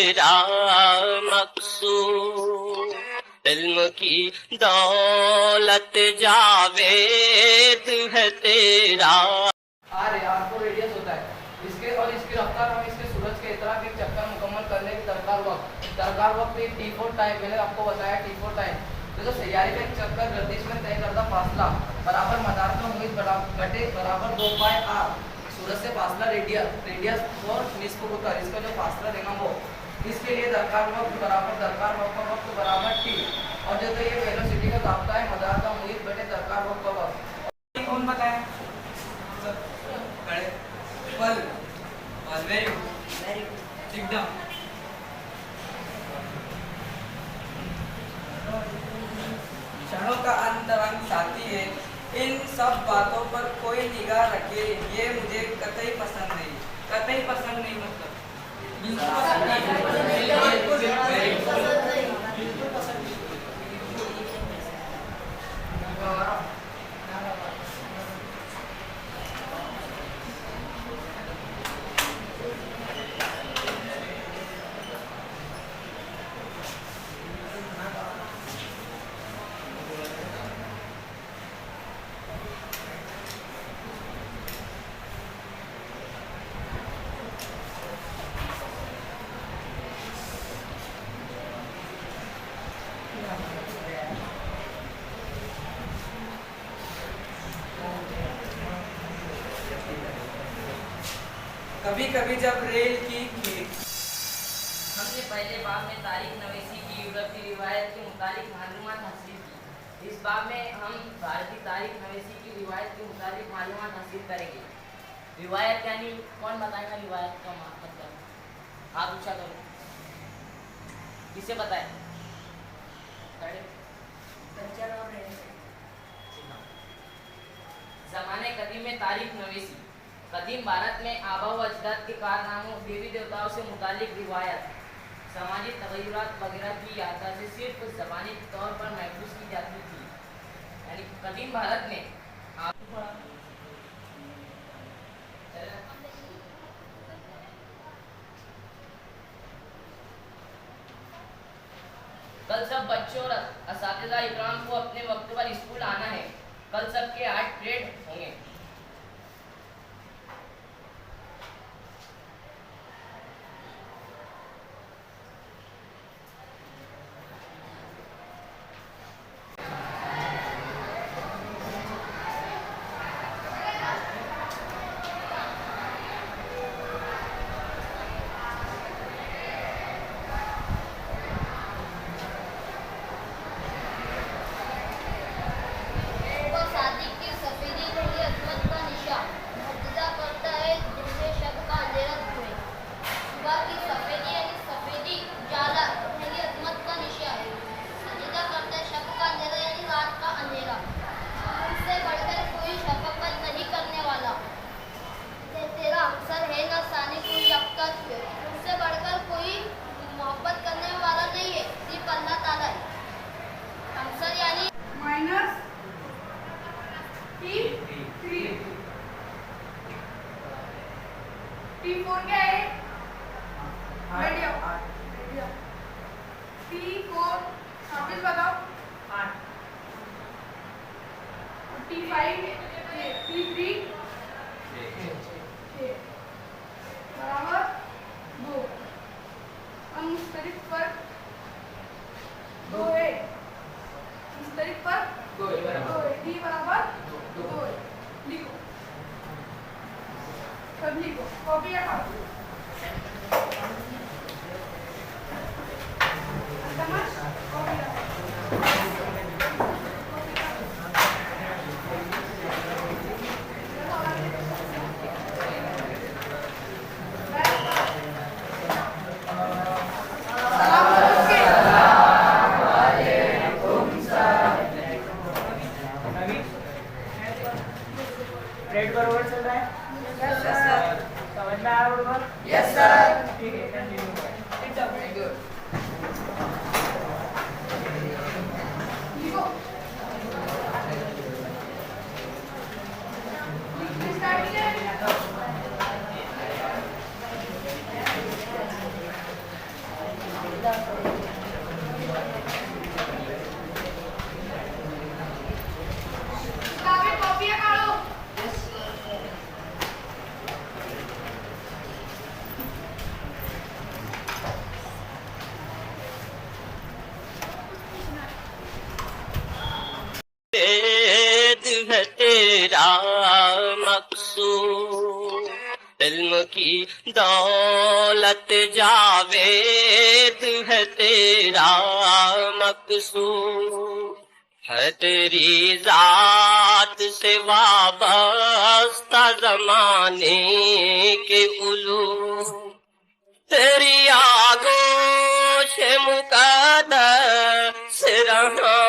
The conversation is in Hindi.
तेरा मकसूद, इल्म की दौलत जावेद है तेरा। आपको रेडियस होता है इसके, और इसकी रफ्तार हम इसके सूरज के इतराक एक चक्कर मुकम्मल करने की दरकार वक्त एक T4 टाइम, मैंने आपको बताया T4 टाइम। तो सैयारे का एक चक्कर गर्दिश में तय करदा फासला बराबर मदार का मुहित घटे बराबर 2 पाई r, सूरज से फासला रेडियस और निस्फ उत्तर, इसका जो फासला देना हो, इसके लिए दरकार वक्त बराबर t, और जो तो ये वेलोसिटी का दाब्ता है मदार का मुहित बटे दरकार वक्त का वक्त। कौन बताया? पल वेरी गुड एकदम। क्षणों का अंतरंग साथी है, इन सब बातों पर कोई निगाह रखे, ये मुझे कतई पसंद नहीं। कतई पसंद नहीं मतलब बिल्कुल पसंद नहीं। कभी कभी जब रेल की हमने पहले बाब में तारीख नवेसी की यूरोप की रिवायत के मुताबिक मालूमात हासिल की। इस बाब में हम भारतीय तारीख नवेसी की रिवायत के मुताबिक मालूमात हासिल करेंगे। रिवायत यानी कौन बताएगा रिवायत का मतलब? हाथ ऊंचा करो, किसे बताए? ज़माने कदीम में तारीख नवेसी, कदीम भारत में आबा व अजदाद के कारनामों, देवी देवताओं से मुतालिक रिवायत, सामाजिक तगय्युरात वगैरह की याददाश्त सिर्फ ज़बानी तौर पर महफूज की जाती थी। यानी कदीम भारत में कल सब बच्चों और असातिज़ा इकराम को अपने वक्त पर स्कूल आना है। कल सबके 8 पीरियड होंगे। T4 क्या है? रेडियो। T4 वापस बताओ। 8। T5 T3 6 बराबर 2। और मुश्तरिक पर 2 है। मुश्तरिक पर 2 है। D बराबर 2 है। लिखो सब लिखो, कॉपी या कागज। समझ? कॉपी या रेड बरोबर चल रहा है? Yes sir. समझ में आ रहा बरोबर? Yes sir. ठीक है, कंटिन्यू करें। एकदम वेरी गुड। लिखो स्टार्ट कीजिए। मकसूद इल्म की दौलत जावेद है तेरा मकसूद है तेरी जात से वाबस्ता जमाने के उलूम तेरी आगोश मुकद्दस रहा